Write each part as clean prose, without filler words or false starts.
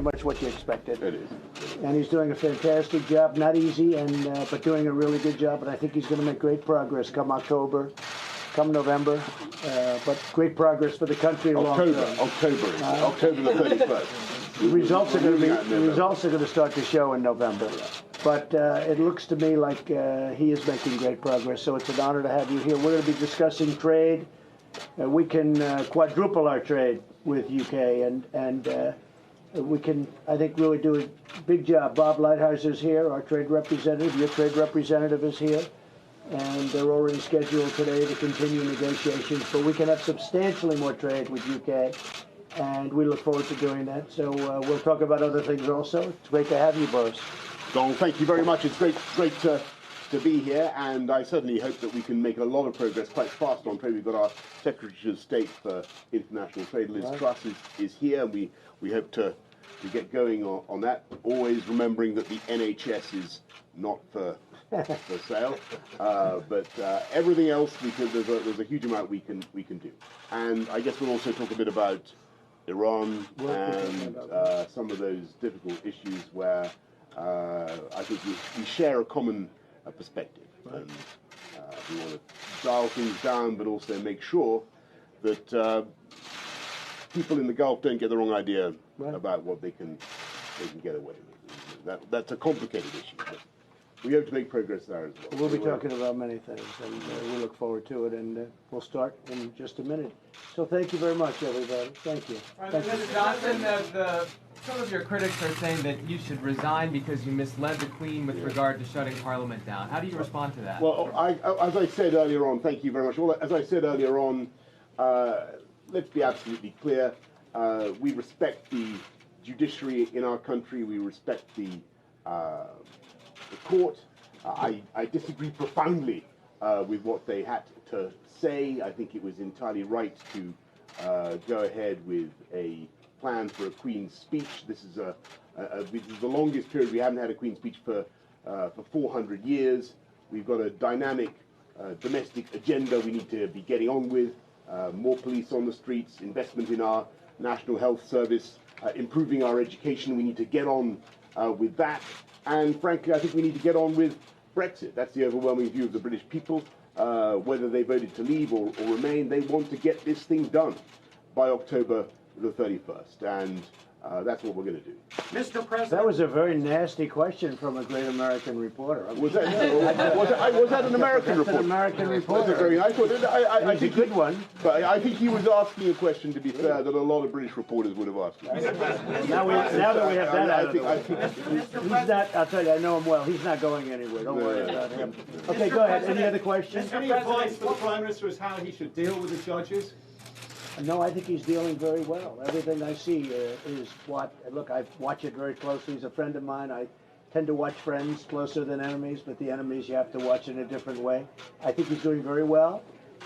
much what you expected. It is. And he's doing a fantastic job. Not easy, but doing a really good job. And I think he's going to make great progress come October, come November. But great progress for the country long term. October the 31st. The results are going to start to show in November. But it looks to me like he is making great progress. So it's an honor to have you here. We're going to be discussing trade. We can quadruple our trade with UK, and we can, I think, really do a big job. Bob Lighthizer here, our trade representative. Your trade representative is here, and they're already scheduled today to continue negotiations. But we can have substantially more trade with UK, and we look forward to doing that. So we'll talk about other things also. It's great to have you, Boris. Donald, thank you very much. It's great to be here, and I certainly hope that we can make a lot of progress quite fast on trade. We've got our Secretary of State for International Trade, Liz Truss, is here. We hope to get going on that, always remembering that the NHS is not for sale, but everything else there's a huge amount we can do. And I guess we'll also talk a bit about Iran and some of those difficult issues where I think we share a common perspective, and we want to dial things down, but also make sure that people in the Gulf don't get the wrong idea about what they can get away with. That's a complicated issue, but we hope to make progress there as well. We'll be talking about many things, and we look forward to it, and we'll start in just a minute. So thank you very much, everybody. Thank you. Mr. Johnson, some of your critics are saying that you should resign because you misled the Queen with regard to shutting Parliament down. How do you respond to that? Well, as I said earlier on, thank you very much. Well, as I said earlier on, let's be absolutely clear. We respect the judiciary in our country. We respect the court. I disagree profoundly with what they had to say. I think it was entirely right to go ahead with a plan for a Queen's speech. This is the longest period we haven't had a Queen's speech for 400 years. We've got a dynamic domestic agenda we need to be getting on with. More police on the streets, investment in our National Health Service, improving our education. We need to get on with that. And frankly, I think we need to get on with Brexit. That's the overwhelming view of the British people. Whether they voted to leave or remain, they want to get this thing done by October the 31st, and that's what we're going to do. Mr. President, that was a very nasty question from a great American reporter. Was that an American reporter? An American reporter. That's a very nice one. I think a good one. But I think he was asking a question, to be fair, that a lot of British reporters would have asked. Now that we have that out of the way. He's not, I'll tell you, I know him well. He's not going anywhere. Don't worry about him. Okay, go ahead. Any other questions? Any advice for the Prime Minister as how he should deal with the judges? No, I think he's dealing very well. Everything I see is what, look, I watch it very closely. He's a friend of mine. I tend to watch friends closer than enemies, but the enemies you have to watch in a different way. I think he's doing very well.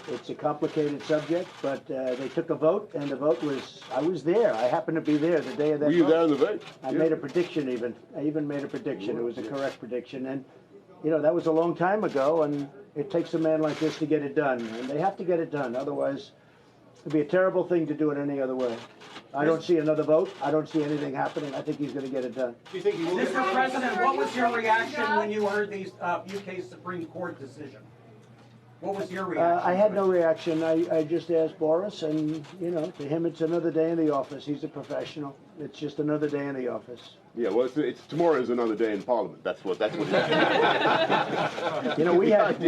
It's a complicated subject, but they took a vote, and the vote was, I was there. I happened to be there the day of that vote. Were you there in the vote? I made a prediction even. I even made a prediction. It was a correct prediction. And, you know, that was a long time ago, and it takes a man like this to get it done. And they have to get it done. Otherwise, it'd be a terrible thing to do it any other way. I don't see another vote. I don't see anything happening. I think he's going to get it done. Do you think he will? Mr. President, what was your reaction when you heard the UK Supreme Court decision? What was your reaction? I had no reaction. I just asked Boris, and, you know, to him it's another day in the office. He's a professional. It's just another day in the office. Yeah, well, it's tomorrow's another day in Parliament. That's what it is. You know, we had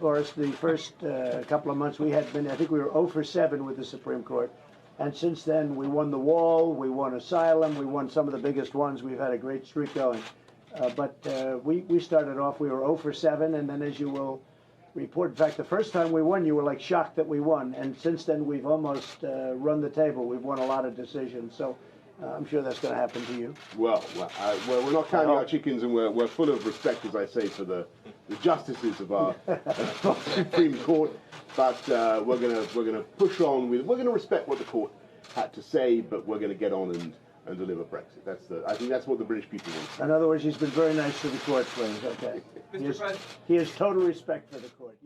Boris, the first couple of months we had been, I think we were 0 for 7 with the Supreme Court. And since then, we won the wall, we won asylum, we won some of the biggest ones. We've had a great streak going. But we started off, we were 0 for 7, and then as you will report, in fact, the first time we won, you were like shocked that we won. And since then, we've almost run the table. We've won a lot of decisions. So I'm sure that's going to happen to you. Well, we're not counting our chickens, and we're full of respect, as I say, for the justices of our Supreme Court. But we're gonna push on with. We're going to respect what the court had to say, but we're going to get on and deliver Brexit. I think that's what the British people want. In other words, he's been very nice to the court, friends. Okay. He has total respect for the court.